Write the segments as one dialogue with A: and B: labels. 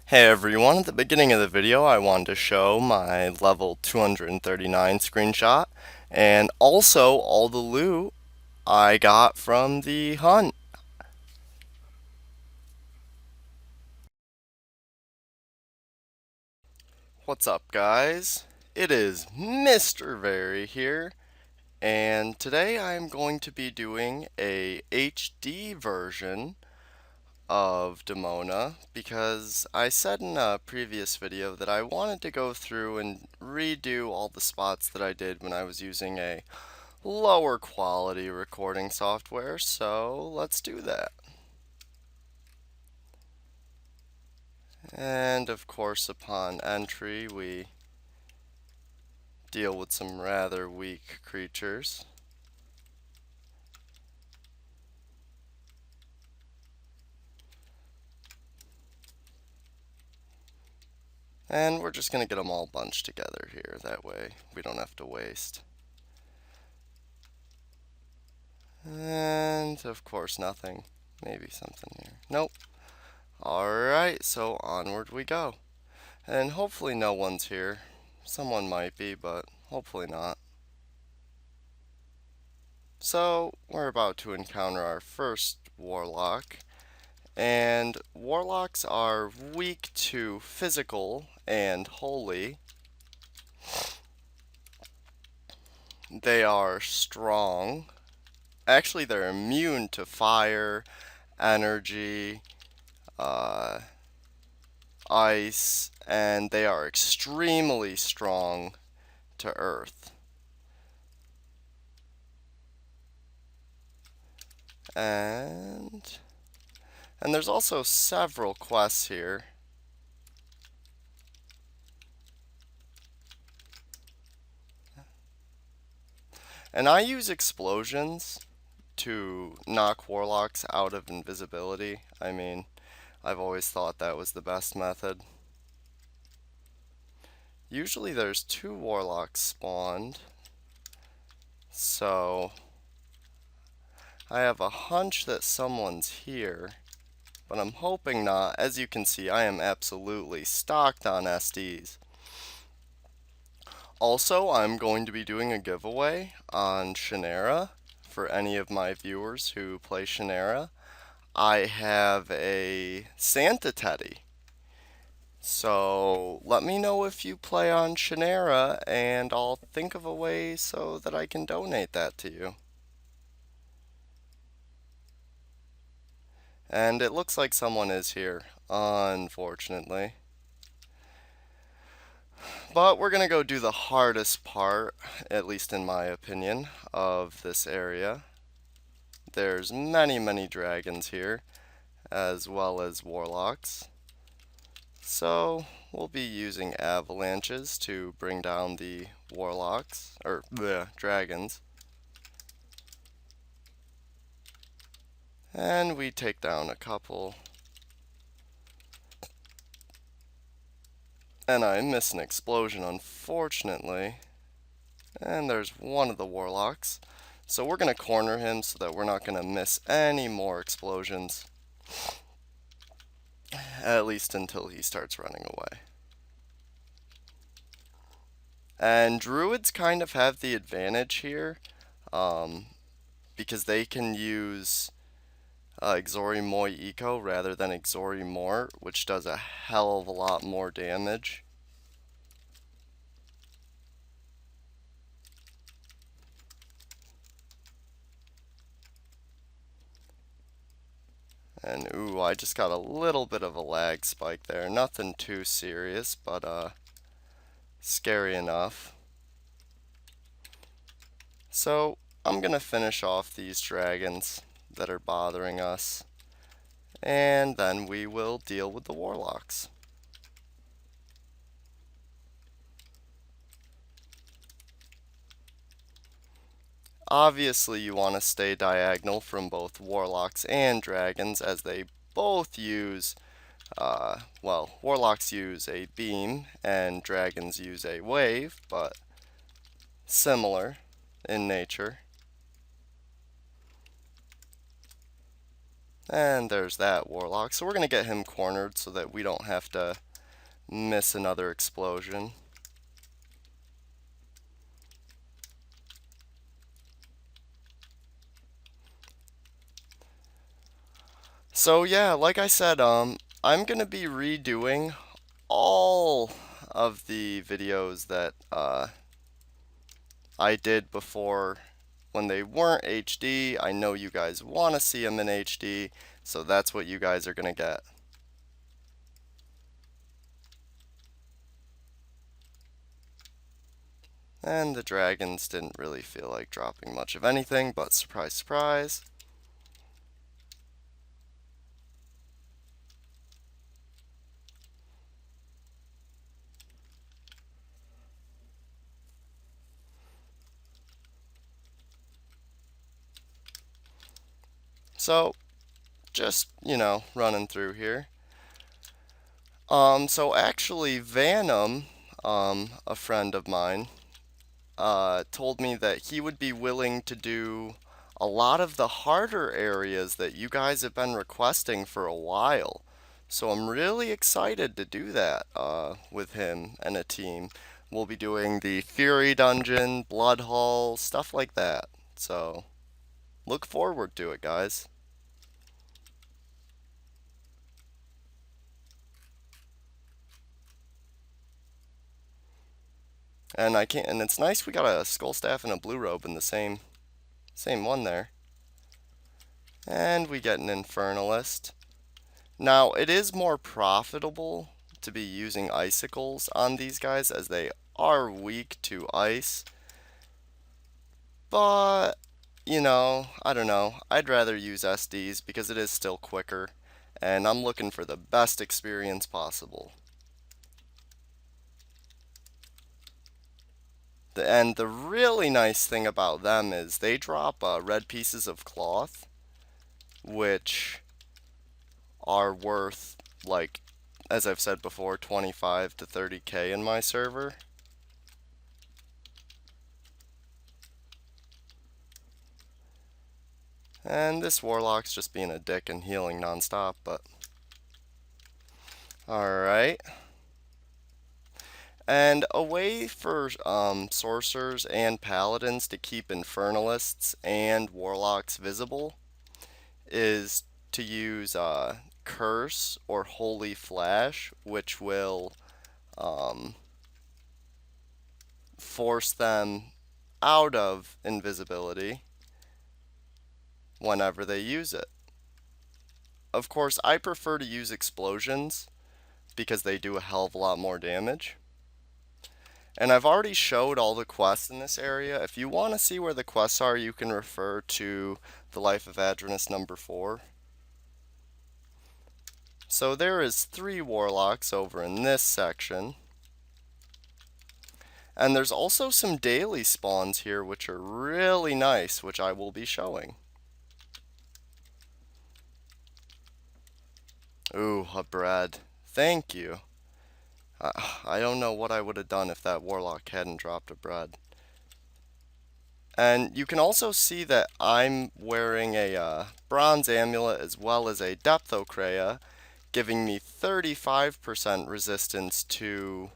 A: Hey everyone, at the beginning of the video I wanted to show my level 239 screenshot and also all the loot I got from the hunt. What's up guys? It is MrVerry here and today I'm going to be doing a HD version of Demona because I said in a previous video that I wanted to go through and redo all the spots that I did when I was using a lower quality recording software, so let's do that. And of course upon entry we deal with some rather weak creatures. And we're just going to get them all bunched together here, that way we don't have to waste. And of course nothing. Maybe something here. Nope. Alright, so onward we go. And hopefully no one's here. Someone might be, but hopefully not. So, we're about to encounter our first Warlock. And Warlocks are weak to physical and holy. They are strong. Actually, they're immune to fire, energy, ice, and they are extremely strong to earth. And there's also several quests here. And I use explosions to knock warlocks out of invisibility. I mean, I've always thought that was the best method. Usually there's 2 warlocks spawned, so I have a hunch that someone's here, but I'm hoping not. As you can see, I am absolutely stocked on SDs. Also, I'm going to be doing a giveaway on Shannara for any of my viewers who play Shannara. I have a Santa Teddy. So let me know if you play on Shannara and I'll think of a way so that I can donate that to you. And it looks like someone is here, unfortunately. But we're gonna go do the hardest part, at least in my opinion, of this area. There's many dragons here, as well as warlocks. So we'll be using avalanches to bring down the warlocks, or the dragons. And we take down a couple. And I miss an explosion, unfortunately. And there's one of the warlocks. So we're going to corner him so that we're not going to miss any more explosions. At least until he starts running away. And druids kind of have the advantage here. Because they can use Exori Moi Eco rather than Exori Mort, which does a hell of a lot more damage. And ooh, I just got a little bit of a lag spike there. Nothing too serious, but scary enough. So I'm gonna finish off these dragons that are bothering us, and then we will deal with the warlocks. Obviously you want to stay diagonal from both warlocks and dragons, as they both use well, warlocks use a beam and dragons use a wave, but similar in nature. And there's that Warlock. So we're going to get him cornered so that we don't have to miss another explosion. So yeah, like I said, I'm going to be redoing all of the videos that I did before when they weren't HD. I know you guys want to see them in HD, so that's what you guys are going to get. And the dragons didn't really feel like dropping much of anything, but surprise, surprise. So, just, running through here. So actually, Vanum, a friend of mine, told me that he would be willing to do a lot of the harder areas that you guys have been requesting for a while. So I'm really excited to do that with him and a team. We'll be doing the Fury Dungeon, Blood Hall, stuff like that. So look forward to it, guys. And it's nice we got a skull staff and a blue robe in the same one there. And we get an Infernalist. Now, it is more profitable to be using icicles on these guys as they are weak to ice. But, I don't know. I'd rather use SDs because it is still quicker. And I'm looking for the best experience possible. And the really nice thing about them is they drop red pieces of cloth, which are worth, like, as I've said before, 25 to 30k in my server. And this Warlock's just being a dick and healing nonstop, but alright. And a way for sorcerers and paladins to keep Infernalists and Warlocks visible is to use Curse or Holy Flash, which will force them out of invisibility whenever they use it. Of course, I prefer to use explosions because they do a hell of a lot more damage. And I've already showed all the quests in this area. If you want to see where the quests are, you can refer to The Life of Adronus number 4. So there is 3 Warlocks over in this section. And there's also some daily spawns here which are really nice, which I will be showing. Ooh, a bread. Thank you. I don't know what I would have done if that Warlock hadn't dropped a bread. And you can also see that I'm wearing a bronze amulet as well as a Depthocrea, giving me 35% resistance to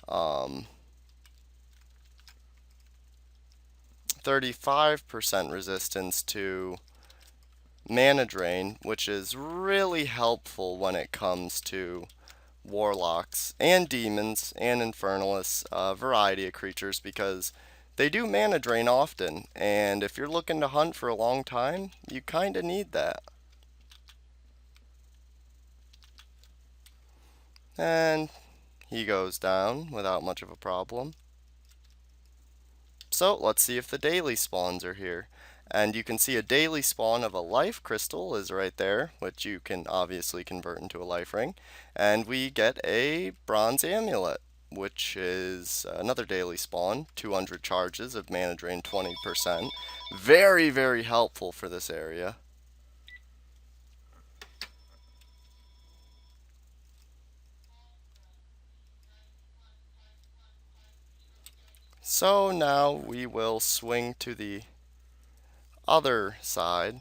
A: 35% resistance to mana drain, which is really helpful when it comes to Warlocks and Demons and Infernalists, a variety of creatures, because they do mana drain often, and if you're looking to hunt for a long time, you kinda need that. And he goes down without much of a problem. So let's see if the daily spawns are here. And you can see a daily spawn of a life crystal is right there, which you can obviously convert into a life ring. And we get a bronze amulet, which is another daily spawn, 200 charges of mana drain 20%. Very, very helpful for this area. So now we will swing to the other side.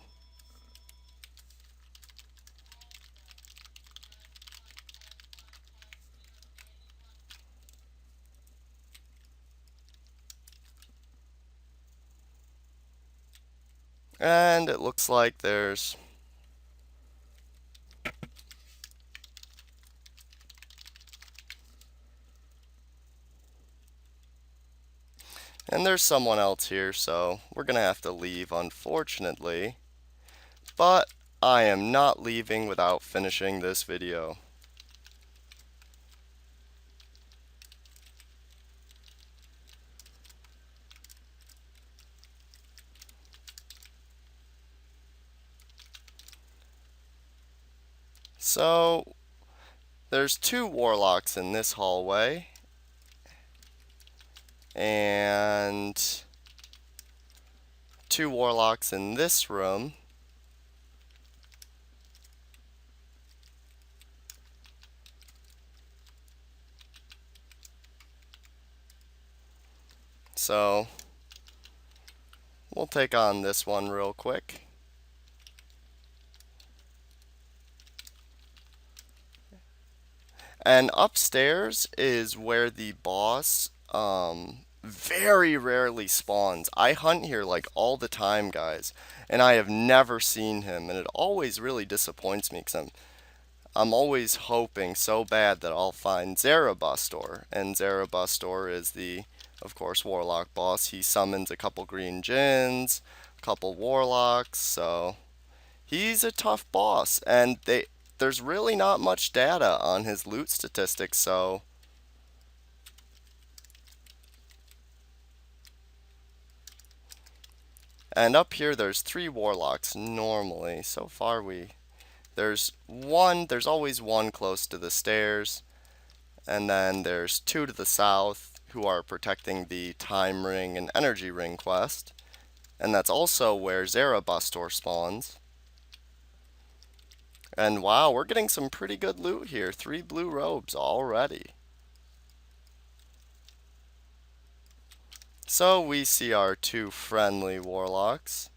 A: And it looks like there's someone else here, so we're gonna have to leave, unfortunately. But I am not leaving without finishing this video. So, there's 2 Warlocks in this hallway, and 2 Warlocks in this room. So, we'll take on this one real quick. And upstairs is where the boss very rarely spawns. I hunt here like all the time, guys, and I have never seen him, and it always really disappoints me because I'm always hoping so bad that I'll find Zarabastor, and Zarabastor is the, of course, Warlock boss. He summons a couple green djinns, a couple Warlocks, so he's a tough boss, and there's really not much data on his loot statistics, so and up here there's 3 Warlocks normally. So far there's always one close to the stairs, and then there's 2 to the south who are protecting the Time Ring and Energy Ring quest, and that's also where Zarabastor spawns. And wow, we're getting some pretty good loot here. 3 blue robes already. So we see our 2 friendly Warlocks.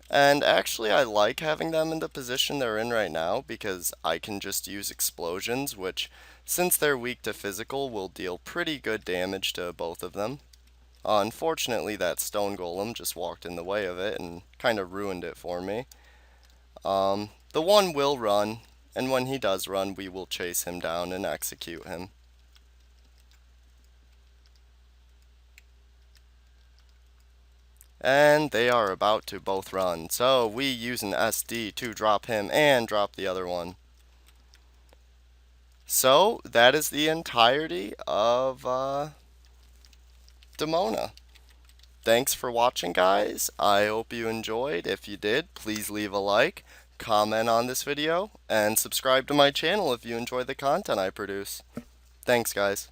A: And actually I like having them in the position they're in right now because I can just use explosions, which, since they're weak to physical, will deal pretty good damage to both of them. Unfortunately, that stone golem just walked in the way of it and kind of ruined it for me. The one will run, and when he does run, we will chase him down and execute him. And they are about to both run, so we use an SD to drop him and drop the other one. So that is the entirety of Demona. Thanks for watching, guys. I hope you enjoyed. If you did, please leave a like, comment on this video, and subscribe to my channel if you enjoy the content I produce. Thanks, guys.